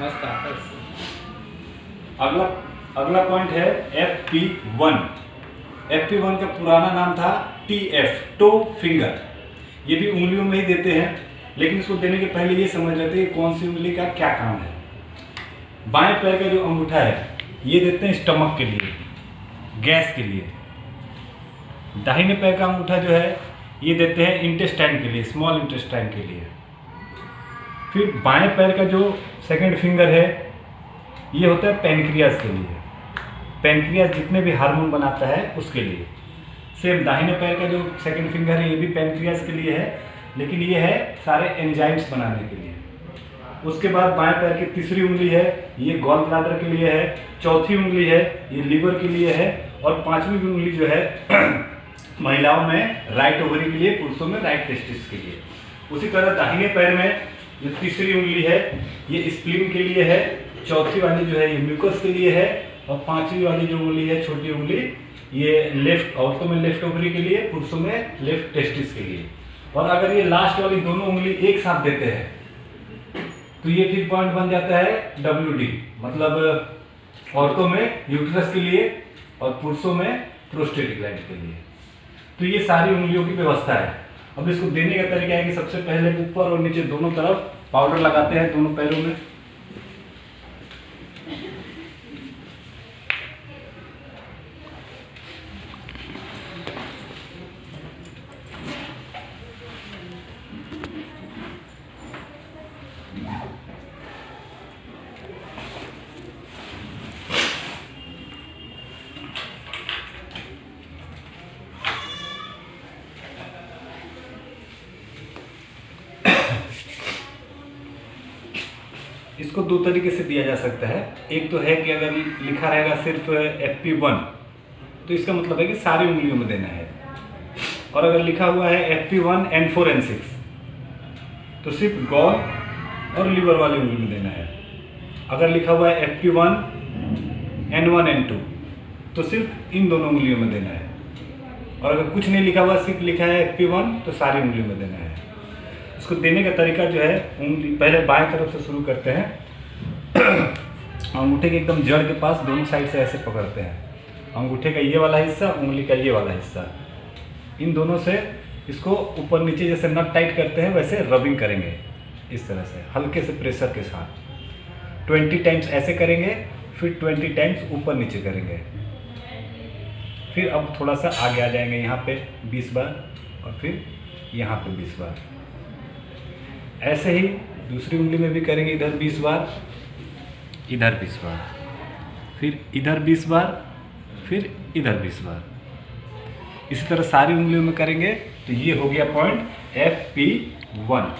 मस्त आता है इससे। अगला अगला पॉइंट है FP1। FP1 का पुराना नाम था TF, टो फिंगर। ये भी उंगलियों में ही देते हैं, लेकिन इसको देने के पहले ये समझ लेते हैं कि कौन सी उंगली का क्या काम है। बाएं पैर का जो अंगूठा है ये देते हैं स्टमक के लिए, गैस के लिए। दाहिने पैर का अंगूठा जो है ये देते हैं इंटेस्टाइन के लिए, स्मॉल इंटेस्टाइन के लिए। फिर बाएं पैर का जो सेकंड फिंगर है ये होता है पैनक्रियाज के लिए। पैनक्रियाज जितने भी हार्मोन बनाता है उसके लिए। सेम दाहिने पैर का जो सेकंड फिंगर है ये भी पैनक्रियाज के लिए है, लेकिन ये है सारे एंजाइम्स बनाने के लिए। उसके बाद बाएं पैर की तीसरी उंगली है ये गॉल ब्लैडर के लिए है, चौथी उंगली है ये लीवर के लिए है, और पांचवी उंगली जो है महिलाओं में राइट ओवरी के लिए, पुरुषों में राइट टेस्टिस के लिए। उसी तरह दाहिने पैर में जो तीसरी उंगली है ये स्प्लीन के लिए है, चौथी वाली जो है ये म्यूकस के लिए है, और पांचवी वाली जो उंगली है छोटी उंगली ये लेफ्ट, औरतों में लेफ्ट ओवरी के लिए, पुरुषों में लेफ्ट टेस्टिस के लिए। और अगर ये लास्ट वाली दोनों उंगली एक साथ देते हैं तो ये फिर पॉइंट बन जाता है WD, मतलब औरतों में यूट्रस के लिए और पुरुषों में प्रोस्टेट ग्लैंड के लिए। तो ये सारी उंगलियों की व्यवस्था है। अब इसको देने का तरीका है कि सबसे पहले ऊपर और नीचे दोनों तरफ पाउडर लगाते हैं दोनों पैरों में। इसको दो तरीके से दिया जा सकता है। एक तो है कि अगर लिखा रहेगा सिर्फ FP1 तो इसका मतलब है कि सारी उंगलियों में देना है, और अगर लिखा हुआ है FP1 N4 N6 तो सिर्फ गॉल और लीवर वाली उंगली में देना है। अगर लिखा हुआ है FP1 N1 N2 तो सिर्फ इन दोनों उंगलियों में देना है, और अगर कुछ नहीं लिखा हुआ सिर्फ लिखा है FP1 तो सारी उंगलियों में देना है। इसको देने का तरीका जो है उंगली पहले बाएं तरफ से शुरू करते हैं। अंगूठे के एकदम जड़ के पास दोनों साइड से ऐसे पकड़ते हैं। अंगूठे का ये वाला हिस्सा, उंगली का ये वाला हिस्सा, इन दोनों से इसको ऊपर नीचे जैसे नट टाइट करते हैं वैसे रबिंग करेंगे, इस तरह से हल्के से प्रेशर के साथ 20 टाइम्स ऐसे करेंगे, फिर 20 टाइम्स ऊपर नीचे करेंगे। फिर अब थोड़ा सा आगे आ जाएंगे, यहाँ पे 20 बार और फिर यहाँ पे 20 बार। ऐसे ही दूसरी उंगली में भी करेंगे, इधर 20 बार, इधर 20 बार, फिर इधर 20 बार, फिर इधर 20 बार। इसी तरह सारी उंगलियों में करेंगे तो ये हो गया पॉइंट FP1।